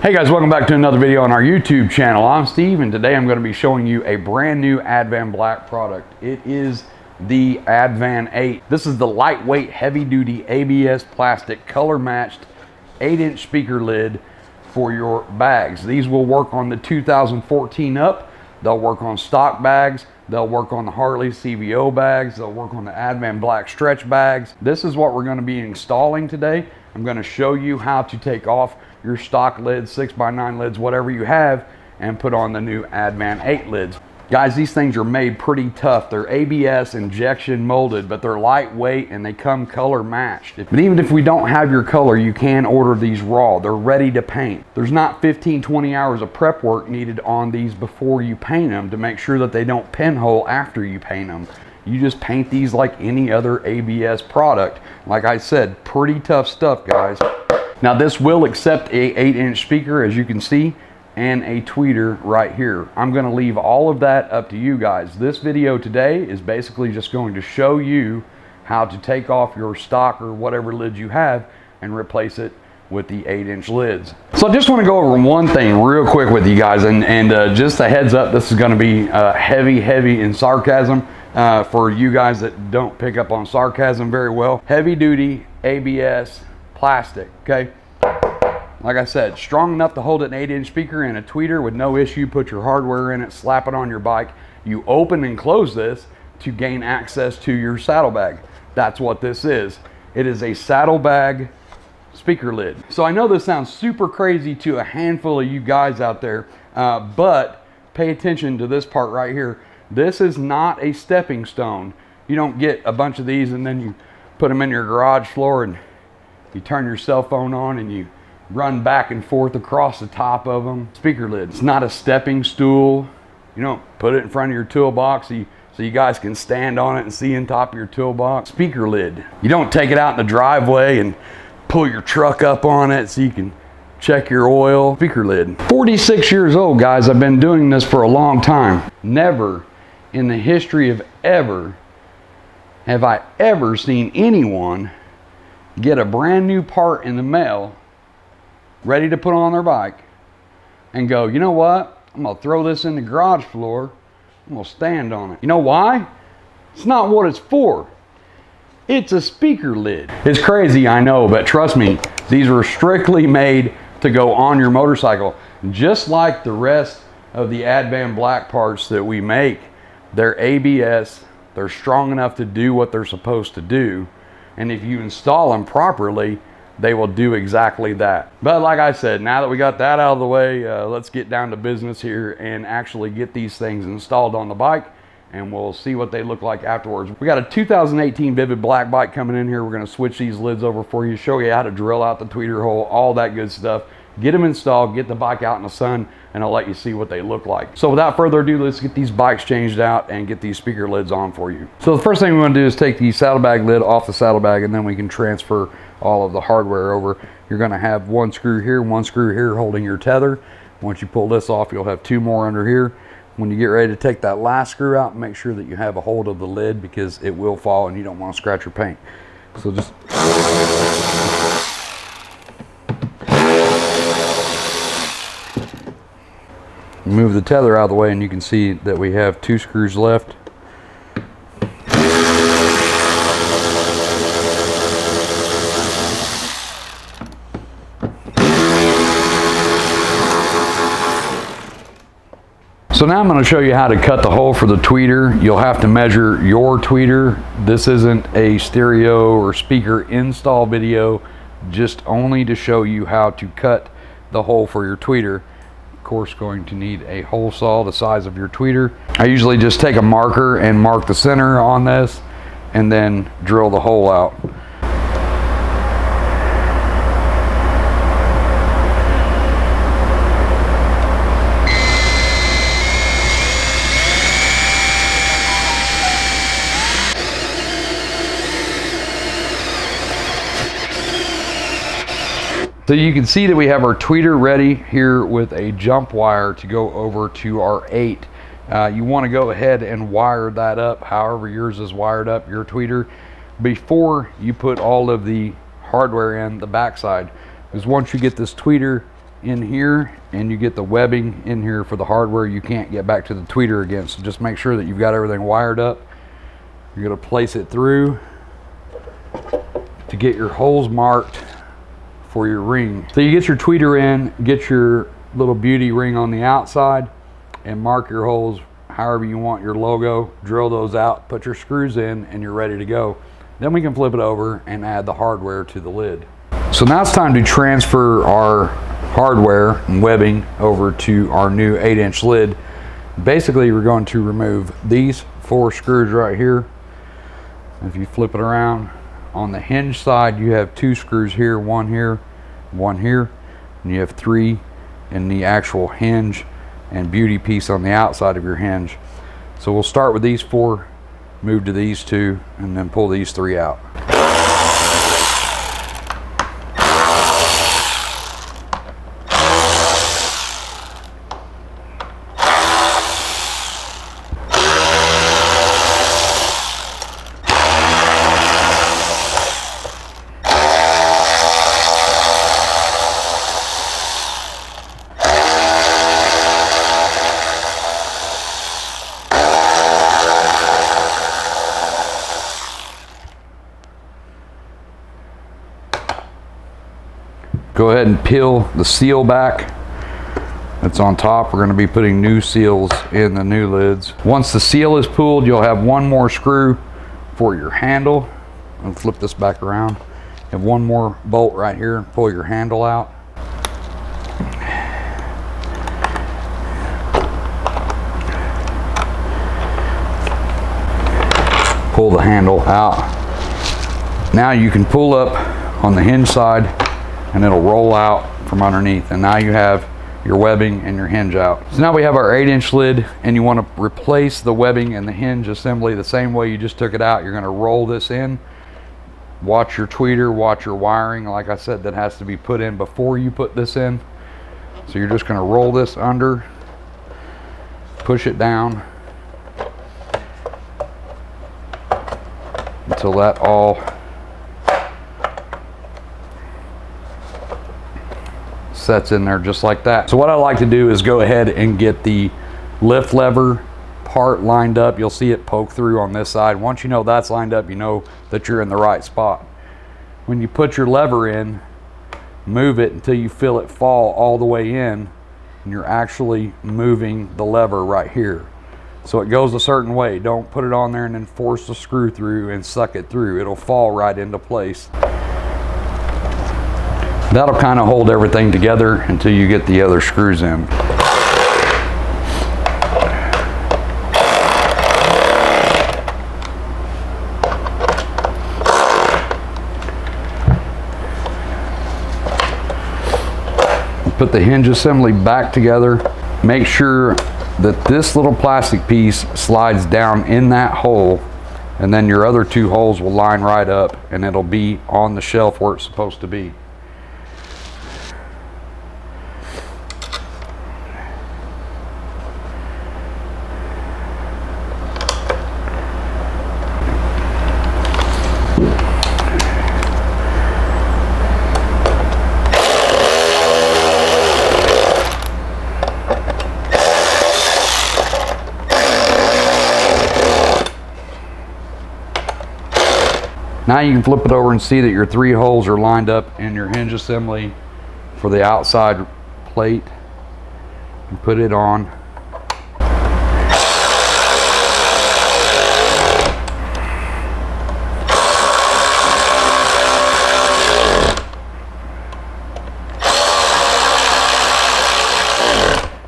Hey guys, welcome back to another video on our YouTube channel. I'm Steve, and today I'm going to be showing you a brand new Advanblack product. It is the Advan 8. This is the lightweight, heavy-duty ABS plastic color-matched 8-inch speaker lid for your bags. These will work on the 2014 up. They'll work on stock bags. They'll work on the Harley CVO bags. They'll work on the Advanblack stretch bags. This is what we're going to be installing today. I'm going to show you how to take off your stock lids, 6x9 lids, whatever you have, and put on the new Advan 8 lids. Guys, these things are made pretty tough. They're ABS injection molded, but they're lightweight and they come color matched. But even if we don't have your color, you can order these raw. They're ready to paint. There's not 15-20 hours of prep work needed on these before you paint them to make sure that they don't pinhole after you paint them. You just paint these like any other ABS product. Like I said, pretty tough stuff, guys. Now this will accept a 8-inch speaker, as you can see, and a tweeter right here. I'm going to leave all of that up to you guys. This video today is basically just going to show you how to take off your stock or whatever lids you have and replace it with the 8-inch lids. So I just want to go over one thing real quick with you guys, and just a heads up, this is going to be heavy in sarcasm for you guys that don't pick up on sarcasm very well. Heavy duty ABS plastic, okay? Like I said, strong enough to hold an 8-inch speaker and a tweeter with no issue. Put your hardware in it, slap it on your bike. You open and close this to gain access to your saddlebag. That's what this is. It is a saddlebag speaker lid. So I know this sounds super crazy to a handful of you guys out there, but pay attention to this part right here. This is not a stepping stone. You don't get a bunch of these and then you put them in your garage floor and you turn your cell phone on and you run back and forth across the top of them. Speaker lid. It's not a stepping stool. You don't put it in front of your toolbox so you guys can stand on it and see in top of your toolbox. Speaker lid. You don't take it out in the driveway and pull your truck up on it so you can check your oil. Speaker lid. 46 years old, guys. I've been doing this for a long time. Never in the history of ever have I ever seen anyone get a brand new part in the mail ready to put on their bike and go, you know what, I'm gonna throw this in the garage floor, I'm gonna stand on it. You know why? It's not what it's for. It's a speaker lid. It's crazy, I know, but trust me, these were strictly made to go on your motorcycle. Just like the rest of the Advanblack parts that we make, they're ABS, they're strong enough to do what they're supposed to do, and if you install them properly, they will do exactly that. But like I said, now that we got that out of the way, let's get down to business here and actually get these things installed on the bike, and we'll see what they look like afterwards. We got a 2018 Vivid Black bike coming in here. We're gonna switch these lids over for you, show you how to drill out the tweeter hole, all that good stuff. Get them installed, get the bike out in the sun, and I'll let you see what they look like. So without further ado, let's get these bikes changed out and get these speaker lids on for you. So the first thing we want to do is take the saddlebag lid off the saddlebag, and then we can transfer all of the hardware over. You're going to have one screw here holding your tether. Once you pull this off, you'll have two more under here. When you get ready to take that last screw out, make sure that you have a hold of the lid because it will fall and you don't want to scratch your paint. So just move the tether out of the way and you can see that we have two screws left. So now I'm going to show you how to cut the hole for the tweeter. You'll have to measure your tweeter. This isn't a stereo or speaker install video, just only to show you how to cut the hole for your tweeter. Of course, going to need a hole saw the size of your tweeter. I usually just take a marker and mark the center on this and then drill the hole out. So you can see that we have our tweeter ready here with a jump wire to go over to our 8. You want to go ahead and wire that up however yours is wired up, your tweeter, before you put all of the hardware in the backside. Because once you get this tweeter in here, and you get the webbing in here for the hardware. You can't get back to the tweeter again, so just make sure that you've got everything wired up. You're going to place it through to get your holes marked for your ring. So you get your tweeter in, get your little beauty ring on the outside, and mark your holes however you want your logo. Drill those out, put your screws in, and you're ready to go. Then we can flip it over and add the hardware to the lid. So now it's time to transfer our hardware and webbing over to our new 8-inch lid. Basically, we're going to remove these 4 screws right here. If you flip it around, on the hinge side you have 2 screws here, one here, and you have 3 in the actual hinge and beauty piece on the outside of your hinge. So we'll start with these 4, move to these 2, and then pull these 3 out. Go ahead and peel the seal back that's on top. We're going to be putting new seals in the new lids. Once the seal is pulled, you'll have one more screw for your handle. I'll flip this back around. You have one more bolt right here. Pull your handle out. Pull the handle out. Now you can pull up on the hinge side, and it'll roll out from underneath, and now you have your webbing and your hinge out. So now we have our 8-inch lid, and you want to replace the webbing and the hinge assembly the same way you just took it out. You're going to roll this in. Watch your tweeter, watch your wiring. Like I said, that has to be put in before you put this in. So you're just going to roll this under, push it down until that all sets in there just like that. So what I like to do is go ahead and get the lift lever part lined up. You'll see it poke through on this side. Once you know that's lined up, you know that you're in the right spot. When you put your lever in, move it until you feel it fall all the way in, and you're actually moving the lever right here. So it goes a certain way. Don't put it on there and then force the screw through and suck it through. It'll fall right into place. That'll kind of hold everything together until you get the other screws in. Put the hinge assembly back together. Make sure that this little plastic piece slides down in that hole, and then your other 2 holes will line right up, and it'll be on the shelf where it's supposed to be. Now you can flip it over and see that your 3 holes are lined up in your hinge assembly for the outside plate, and put it on.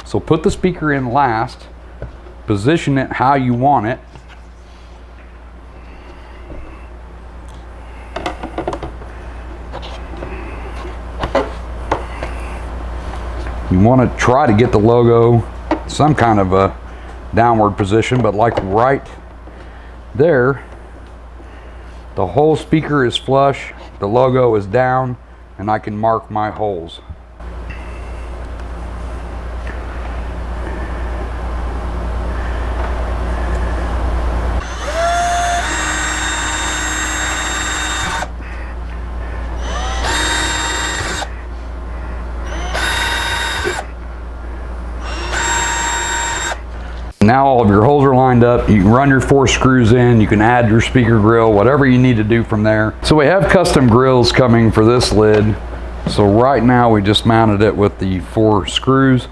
So put the speaker in last, position it how you want it. You want to try to get the logo some kind of a downward position, but like right there, the whole speaker is flush, the logo is down, and I can mark my holes. Now all of your holes are lined up. You can run your 4 screws in. You can add your speaker grill, whatever you need to do from there. So we have custom grills coming for this lid. So right now we just mounted it with the 4 screws.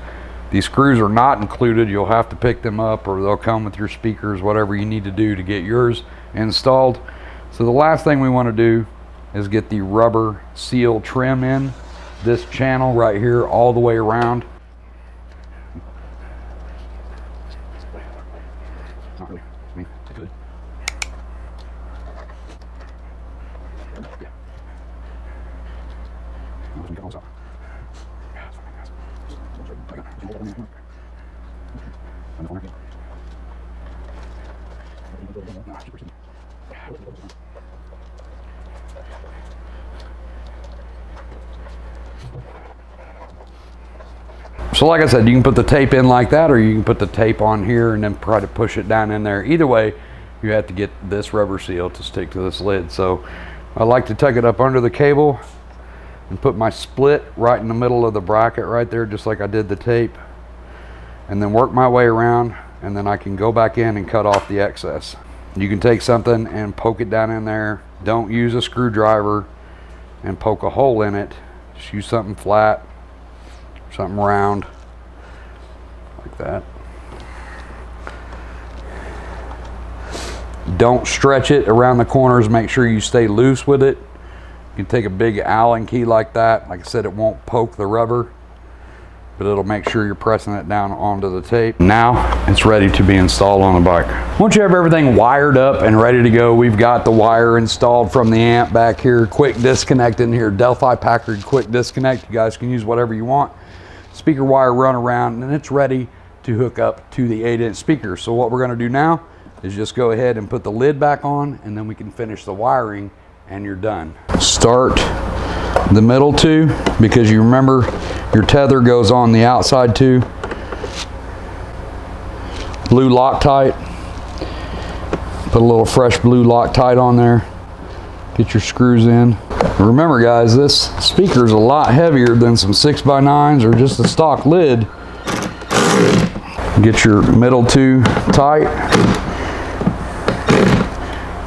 These screws are not included. You'll have to pick them up, or they'll come with your speakers, whatever you need to do to get yours installed. So the last thing we want to do is get the rubber seal trim in this channel right here all the way around. Not really. I mean, it's good. Yeah. So like I said, you can put the tape in like that, or you can put the tape on here and then try to push it down in there. Either way, you have to get this rubber seal to stick to this lid. So I like to tuck it up under the cable and put my split right in the middle of the bracket right there, just like I did the tape, and then work my way around, and then I can go back in and cut off the excess. You can take something and poke it down in there. Don't use a screwdriver and poke a hole in it. Just use something flat, something round, like that. Don't stretch it around the corners. Make sure you stay loose with it. You can take a big Allen key like that. Like I said, it won't poke the rubber, but it'll make sure you're pressing it down onto the tape. Now it's ready to be installed on the bike. Once you have everything wired up and ready to go, we've got the wire installed from the amp back here. Quick disconnect in here, Delphi Packard quick disconnect. You guys can use whatever you want. Speaker wire run around, and it's ready to hook up to the 8-inch speaker. So what we're gonna do now is just go ahead and put the lid back on, and then we can finish the wiring and you're done. Start the middle two, because you remember your tether goes on the outside too. Blue Loctite. Put a little fresh blue Loctite on there. Get your screws in. Remember guys, this speaker is a lot heavier than some 6x9s or just a stock lid. Get your middle two tight.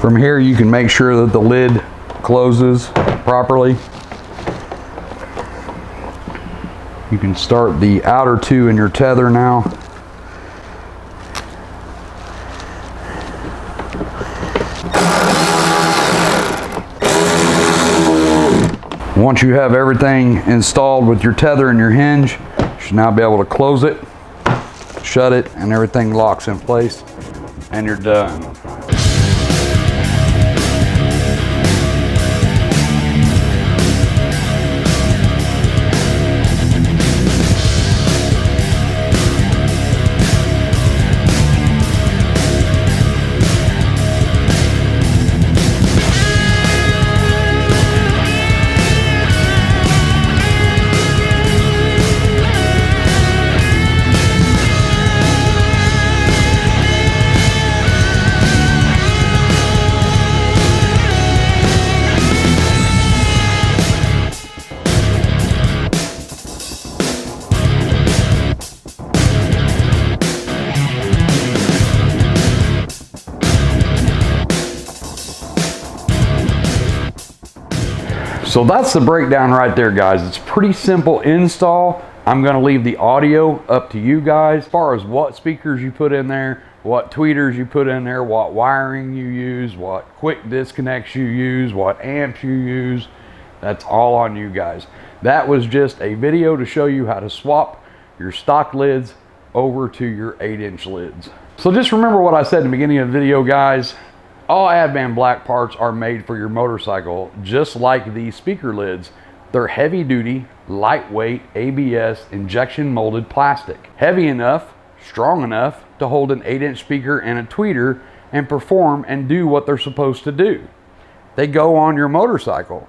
From here you can make sure that the lid closes properly. You can start the outer two in your tether now. Once you have everything installed with your tether and your hinge, you should now be able to close it, shut it, and everything locks in place, and you're done. So that's the breakdown right there, guys. It's pretty simple install. I'm gonna leave the audio up to you guys. As far as what speakers you put in there, what tweeters you put in there, what wiring you use, what quick disconnects you use, what amps you use, that's all on you guys. That was just a video to show you how to swap your stock lids over to your 8-inch lids. So just remember what I said in the beginning of the video, guys. All Advanblack parts are made for your motorcycle, just like these speaker lids. They're heavy duty, lightweight ABS injection molded plastic. Heavy enough, strong enough to hold an 8-inch speaker and a tweeter and perform and do what they're supposed to do. They go on your motorcycle.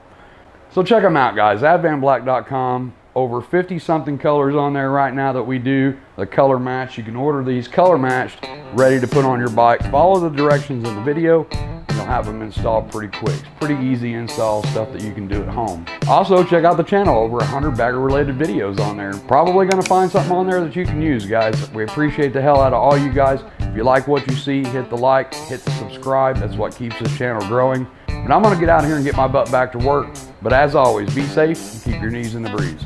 So check them out, guys. Advanblack.com. Over 50 something colors on there right now that we do the color match. You can order these color matched, ready to put on your bike. Follow the directions in the video, you'll have them installed pretty quick. It's pretty easy install stuff that you can do at home. Also, check out the channel, over 100 bagger related videos on there. Probably gonna find something on there that you can use, guys. We appreciate the hell out of all you guys. If you like what you see, hit the like, hit the subscribe. That's what keeps this channel growing. But I'm gonna get out of here and get my butt back to work. But as always, be safe and keep your knees in the breeze.